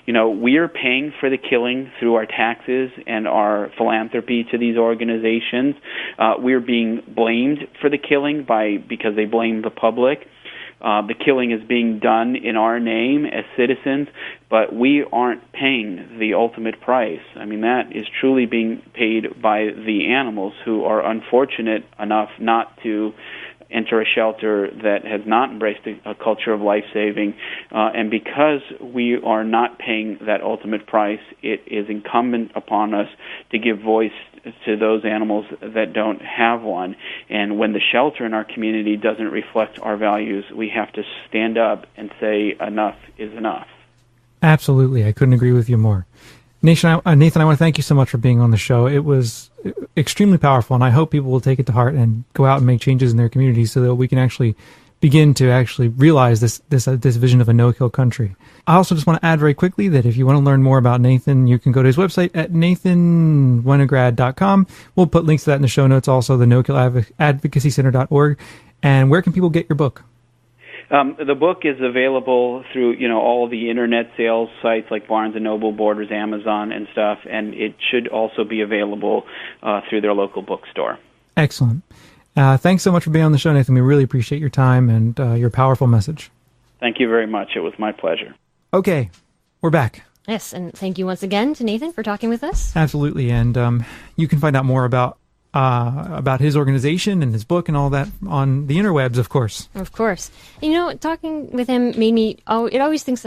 we are paying for the killing through our taxes and our philanthropy to these organizations. We're being blamed for the killing because they blame the public. The killing is being done in our name as citizens, but we aren't paying the ultimate price. I mean, that is truly being paid by the animals who are unfortunate enough not to enter a shelter that has not embraced a culture of life-saving. And because we are not paying that ultimate price, it is incumbent upon us to give voice to those animals that don't have one. And when the shelter in our community doesn't reflect our values, we have to stand up and say enough is enough. Absolutely. I couldn't agree with you more. Nathan, I want to thank you so much for being on the show. It was extremely powerful, and I hope people will take it to heart and go out and make changes in their communities so that we can actually begin to actually realize this vision of a no-kill country. I also just want to add very quickly that if you want to learn more about Nathan, you can go to his website at nathanwinograd.com. We'll put links to that in the show notes, also the no-kill-advocacy-center.org. And where can people get your book? The book is available through, all the internet sales sites like Barnes & Noble, Borders, Amazon, and stuff, and it should also be available through their local bookstore. Excellent. Thanks so much for being on the show, Nathan. We really appreciate your time and your powerful message. Thank you very much. It was my pleasure. Okay, we're back. Yes, and thank you once again to Nathan for talking with us. Absolutely, and you can find out more about his organization and his book and all that on the interwebs, of course. Of course. Talking with him made me, I always think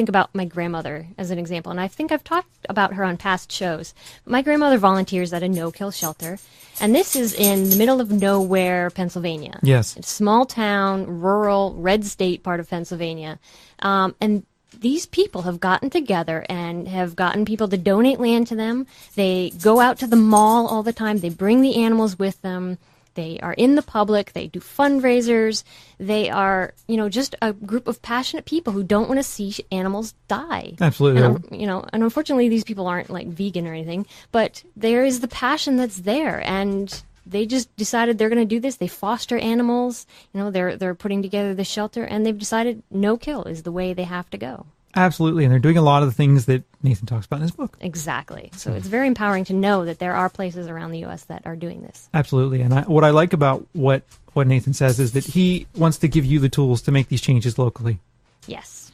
about my grandmother as an example, and I think I've talked about her on past shows. My grandmother volunteers at a no-kill shelter, and this is in the middle of nowhere, Pennsylvania. Yes. It's a small town, rural, red state part of Pennsylvania, and these people have gotten together and have gotten people to donate land to them. They go out to the mall all the time. They bring the animals with them. They are in the public. They do fundraisers. They are, just a group of passionate people who don't want to see animals die. Absolutely. And, and unfortunately, these people aren't like vegan or anything, but there is the passion that's there, and they just decided they're going to do this. They foster animals. They're putting together the shelter, and they've decided no kill is the way they have to go. Absolutely, and they're doing a lot of the things that Nathan talks about in his book. Exactly. So it's very empowering to know that there are places around the U.S. that are doing this. Absolutely, and what I like about what Nathan says is that he wants to give you the tools to make these changes locally. Yes,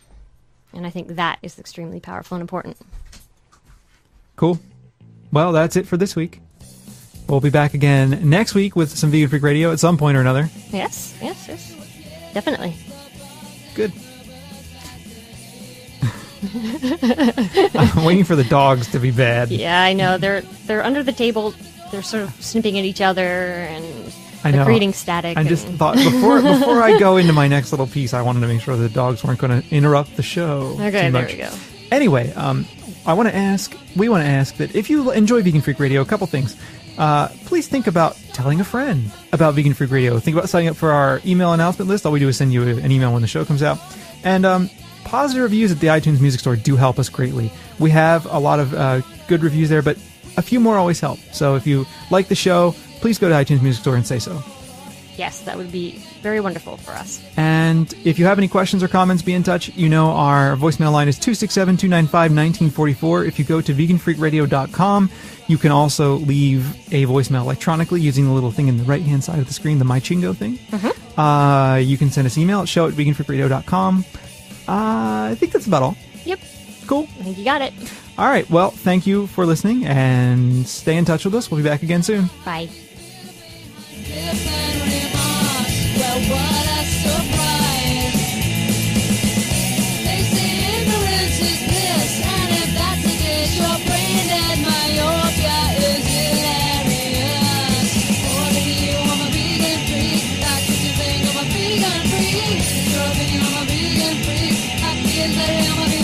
and I think that is extremely powerful and important. Cool. Well, that's it for this week. We'll be back again next week with some Vegan Freak Radio at some point or another. Yes. Definitely. Good. I'm waiting for the dogs to be bad. Yeah, I know. They're under the table. They're sort of snipping at each other and creating static. I just thought before I go into my next little piece, I wanted to make sure the dogs weren't going to interrupt the show. Okay, too much. there we go. Anyway, we want to ask that if you enjoy Vegan Freak Radio, a couple things. Please think about telling a friend about Vegan Freak Radio. Think about signing up for our email announcement list. All we do is send you an email when the show comes out. And positive reviews at the iTunes Music Store do help us greatly. We have a lot of good reviews there, but a few more always help. So if you like the show, please go to iTunes Music Store and say so. Yes, that would be very wonderful for us. And if you have any questions or comments, be in touch. Our voicemail line is 267-295-1944. If you go to veganfreakradio.com, you can also leave a voicemail electronically using the little thing in the right-hand side of the screen, the My Chingo thing. Mm-hmm. You can send us email at show@veganfreakradio.com. I think that's about all. Yep. Cool. I think you got it. All right. Well, thank you for listening, and stay in touch with us. We'll be back again soon. Bye. I'm a vegan freak.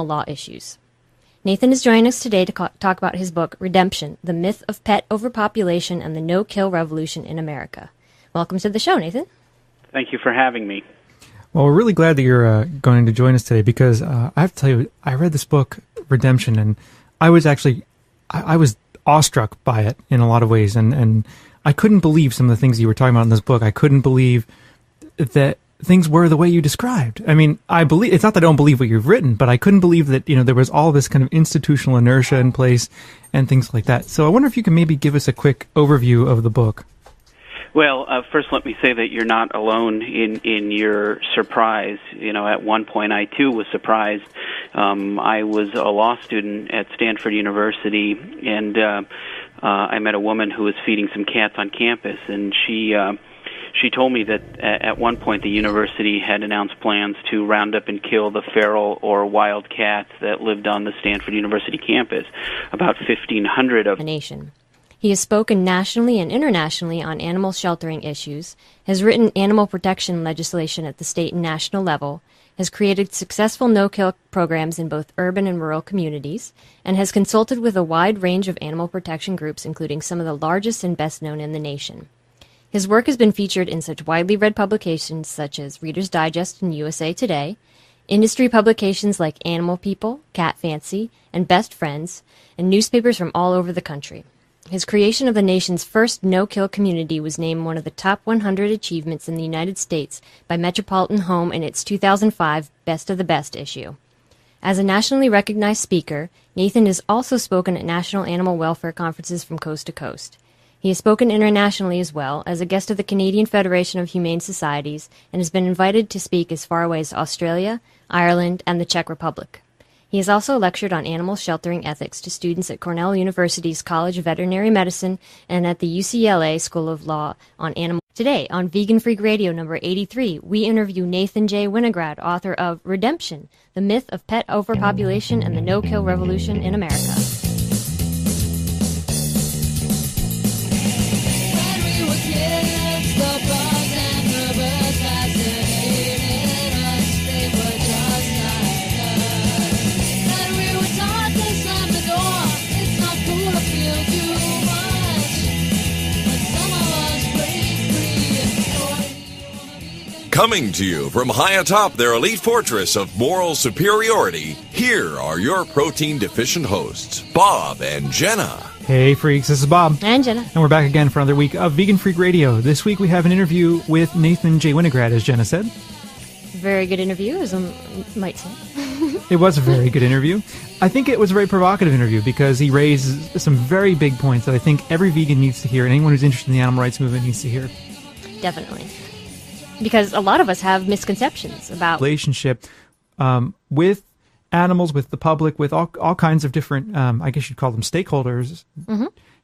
law issues. Nathan is joining us today to talk about his book, Redemption, The Myth of Pet Overpopulation and the No-Kill Revolution in America. Welcome to the show, Nathan. Thank you for having me. Well, we're really glad that you're going to join us today because I have to tell you, I read this book, Redemption, and I was awestruck by it in a lot of ways, and I couldn't believe some of the things you were talking about in this book. I couldn't believe that things were the way you described. I mean, it's not that I don't believe what you've written, but I couldn't believe that, there was all this kind of institutional inertia in place and things like that. So I wonder if you can maybe give us a quick overview of the book. Well, first let me say that you're not alone in your surprise. At one point I too was surprised. I was a law student at Stanford University, and I met a woman who was feeding some cats on campus, and she told me that at one point the university had announced plans to round up and kill the feral or wild cats that lived on the Stanford University campus, about 1,500 of the nation. He has spoken nationally and internationally on animal sheltering issues, has written animal protection legislation at the state and national level, has created successful no-kill programs in both urban and rural communities, and has consulted with a wide range of animal protection groups, including some of the largest and best known in the nation. His work has been featured in such widely read publications such as Reader's Digest and USA Today, industry publications like Animal People, Cat Fancy, and Best Friends, and newspapers from all over the country. His creation of the nation's first no-kill community was named one of the top 100 achievements in the United States by Metropolitan Home in its 2005 Best of the Best issue. As a nationally recognized speaker, Nathan has also spoken at national animal welfare conferences from coast to coast. He has spoken internationally as well, as a guest of the Canadian Federation of Humane Societies, and has been invited to speak as far away as Australia, Ireland, and the Czech Republic. He has also lectured on animal sheltering ethics to students at Cornell University's College of Veterinary Medicine and at the UCLA School of Law on animal. Today, on Vegan Freak Radio number 83, we interview Nathan J. Winograd, author of Redemption, The Myth of Pet Overpopulation and the No-Kill Revolution in America. Coming to you from high atop their elite fortress of moral superiority, here are your protein-deficient hosts, Bob and Jenna. Hey, freaks, this is Bob. And Jenna. And we're back again for another week of Vegan Freak Radio. This week we have an interview with Nathan J. Winograd, as Jenna said. Very good interview, as I might say. It was a very good interview. I think it was a very provocative interview because he raised some very big points that I think every vegan needs to hear and anyone who's interested in the animal rights movement needs to hear. Definitely. Because a lot of us have misconceptions about relationship with animals, with the public, with all kinds of different, I guess you'd call them stakeholders,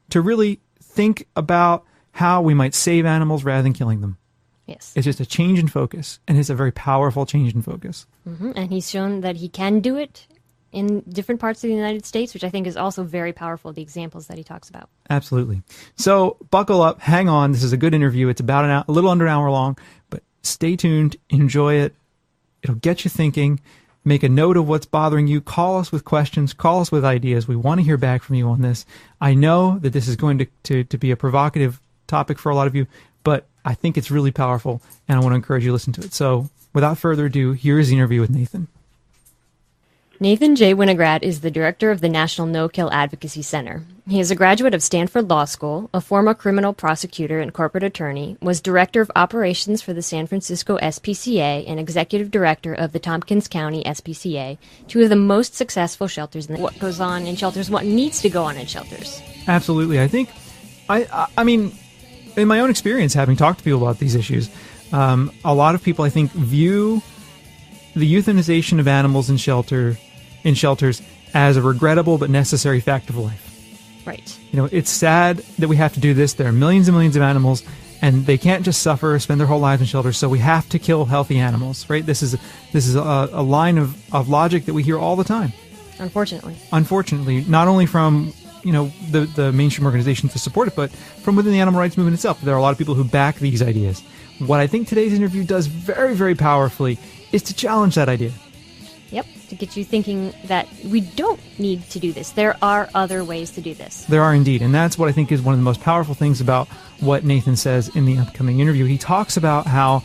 to really think about how we might save animals rather than killing them. Yes. It's just a change in focus, and it's a very powerful change in focus. And he's shown that he can do it in different parts of the United States, which I think is also very powerful, the examples that he talks about. Absolutely. So buckle up, hang on. This is a good interview. It's about a little under an hour long, but stay tuned, enjoy it. It'll get you thinking. Make a note of what's bothering you. Call us with questions. Call us with ideas. We want to hear back from you on this. I know that this is going to be a provocative topic for a lot of you, but I think it's really powerful, and I want to encourage you to listen to it. So without further ado, here is the interview with Nathan. Nathan J. Winograd is the director of the National No-Kill Advocacy Center. He is a graduate of Stanford Law School, a former criminal prosecutor and corporate attorney, was director of operations for the San Francisco SPCA and executive director of the Tompkins County SPCA, two of the most successful shelters. What goes on in shelters, what needs to go on in shelters. Absolutely. I think, I mean, in my own experience, having talked to people about these issues, a lot of people, I think, view the euthanization of animals in shelters as a regrettable but necessary fact of life. Right. You know, it's sad that we have to do this. There are millions and millions of animals, and they can't just suffer, spend their whole lives in shelters, so we have to kill healthy animals, right? This is a line of logic that we hear all the time. Unfortunately, not only from, you know, the mainstream organizations that support it, but from within the animal rights movement itself. There are a lot of people who back these ideas. What I think today's interview does very, very powerfully is to challenge that idea. Yep, to get you thinking that we don't need to do this. There are other ways to do this. There are indeed, and that's what I think is one of the most powerful things about what Nathan says in the upcoming interview. He talks about how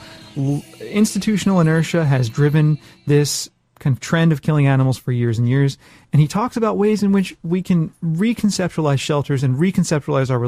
institutional inertia has driven this kind of trend of killing animals for years and years, and he talks about ways in which we can reconceptualize shelters and reconceptualize our